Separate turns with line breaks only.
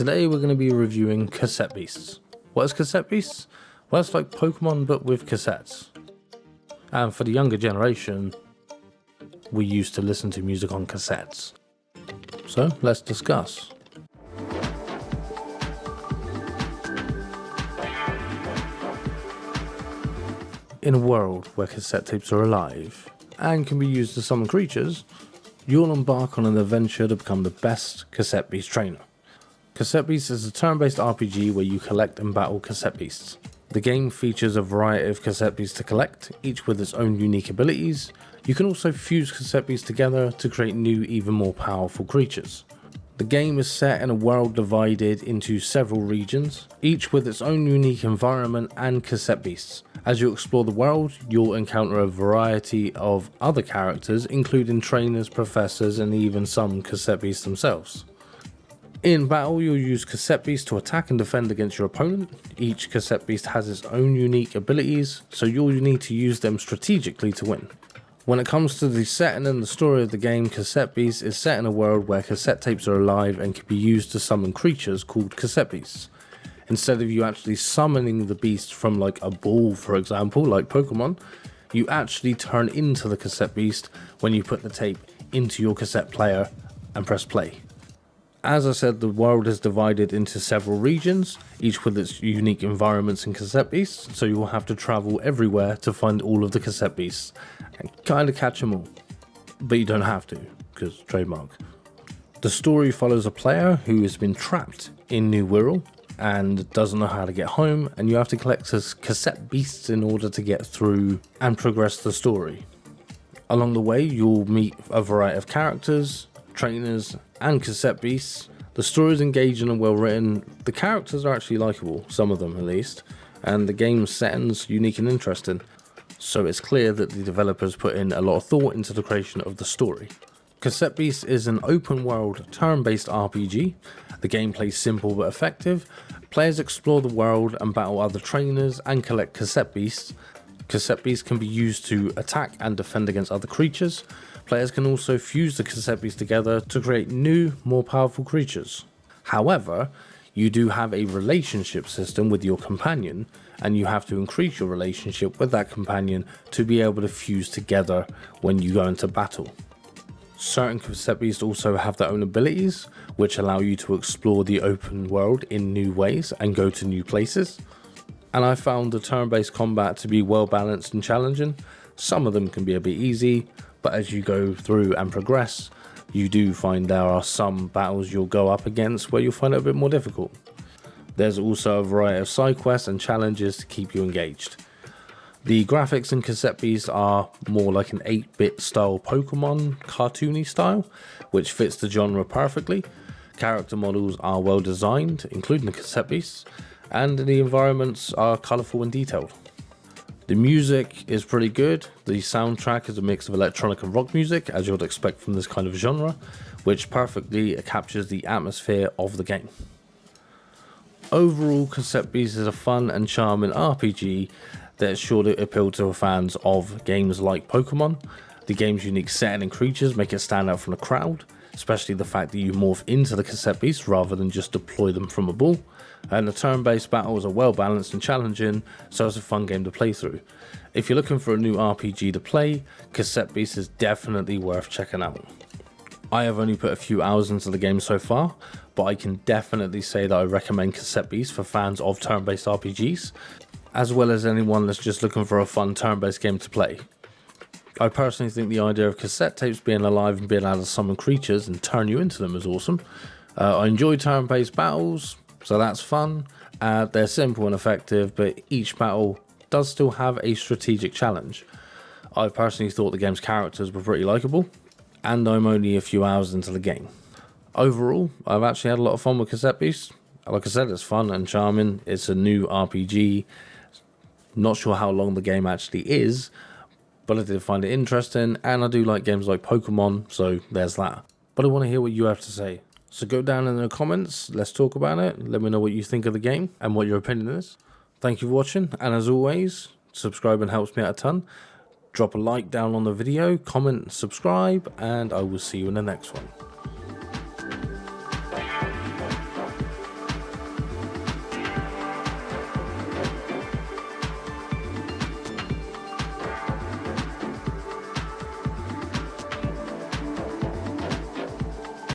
Today we're going to be reviewing Cassette Beasts. What is Cassette Beasts? Well, it's like Pokemon but with cassettes. And for the younger generation, we used to listen to music on cassettes. So let's discuss. In a world where cassette tapes are alive and can be used to summon creatures, you'll embark on an adventure to become the best Cassette Beast trainer. Cassette Beasts is a turn-based RPG where you collect and battle cassette beasts. The game features a variety of cassette beasts to collect, each with its own unique abilities. You can also fuse cassette beasts together to create new, even more powerful creatures. The game is set in a world divided into several regions, each with its own unique environment and cassette beasts. As you explore the world, you'll encounter a variety of other characters, including trainers, professors, and even some cassette beasts themselves. In battle, you'll use cassette beasts to attack and defend against your opponent. Each cassette beast has its own unique abilities, so you'll need to use them strategically to win. When it comes to the setting and the story of the game, Cassette Beasts is set in a world where cassette tapes are alive and can be used to summon creatures called cassette beasts. Instead of you actually summoning the beast from like a ball, for example, like Pokemon, you actually turn into the cassette beast when you put the tape into your cassette player and press play. As I said, the world is divided into several regions, each with its unique environments and cassette beasts, so you will have to travel everywhere to find all of the cassette beasts and kind of catch them all. But you don't have to, because trademark. The story follows a player who has been trapped in New Wirral and doesn't know how to get home, and you have to collect his cassette beasts in order to get through and progress the story. Along the way, you'll meet a variety of characters, trainers, and cassette beasts. The story is engaging and well written. The characters are actually likable, some of them at least, and the game's setting's unique and interesting. So it's clear that the developers put in a lot of thought into the creation of the story. Cassette Beasts is an open world turn-based RPG. The gameplay is simple but effective. Players explore the world and battle other trainers and collect cassette beasts. Cassette beasts can be used to attack and defend against other creatures. Players can also fuse the cassette beasts together to create new, more powerful creatures. However, you do have a relationship system with your companion, and you have to increase your relationship with that companion to be able to fuse together when you go into battle. Certain cassette beasts also have their own abilities, which allow you to explore the open world in new ways and go to new places. And I found the turn-based combat to be well balanced and challenging. Some of them can be a bit easy, but as you go through and progress, you do find there are some battles you'll go up against where you'll find it a bit more difficult. There's also a variety of side quests and challenges to keep you engaged. The graphics in Cassette Beasts are more like an 8-bit style Pokemon cartoony style, which fits the genre perfectly. Character models are well designed, including the Cassette Beasts, and the environments are colourful and detailed. The music is pretty good. The soundtrack is a mix of electronic and rock music, as you'd expect from this kind of genre, which perfectly captures the atmosphere of the game. Overall, Cassette Beasts is a fun and charming RPG that is sure to appeal to fans of games like Pokemon. The game's unique setting and creatures make it stand out from the crowd, especially the fact that you morph into the cassette beast rather than just deploy them from a ball. And the turn-based battles are well balanced and challenging, so it's a fun game to play through. If you're looking for a new RPG to play, Cassette Beasts is definitely worth checking out. I have only put a few hours into the game so far, but I can definitely say that I recommend Cassette Beasts for fans of turn-based RPGs, as well as anyone that's just looking for a fun turn-based game to play. I personally think the idea of cassette tapes being alive and being able to summon creatures and turn you into them is awesome. I enjoy turn-based battles, so that's fun. They're simple and effective, but each battle does still have a strategic challenge. I personally thought the game's characters were pretty likable, and I'm only a few hours into the game. Overall, I've actually had a lot of fun with Cassette Beasts. Like I said, it's fun and charming. It's a new RPG. Not sure how long the game actually is, but I did find it interesting, and I do like games like Pokemon, so there's that. But I want to hear what you have to say. So go down in the comments, let's talk about it, let me know what you think of the game and what your opinion is. Thank you for watching, and as always, subscribing helps me out a ton. Drop a like down on the video, comment, subscribe, and I will see you in the next one.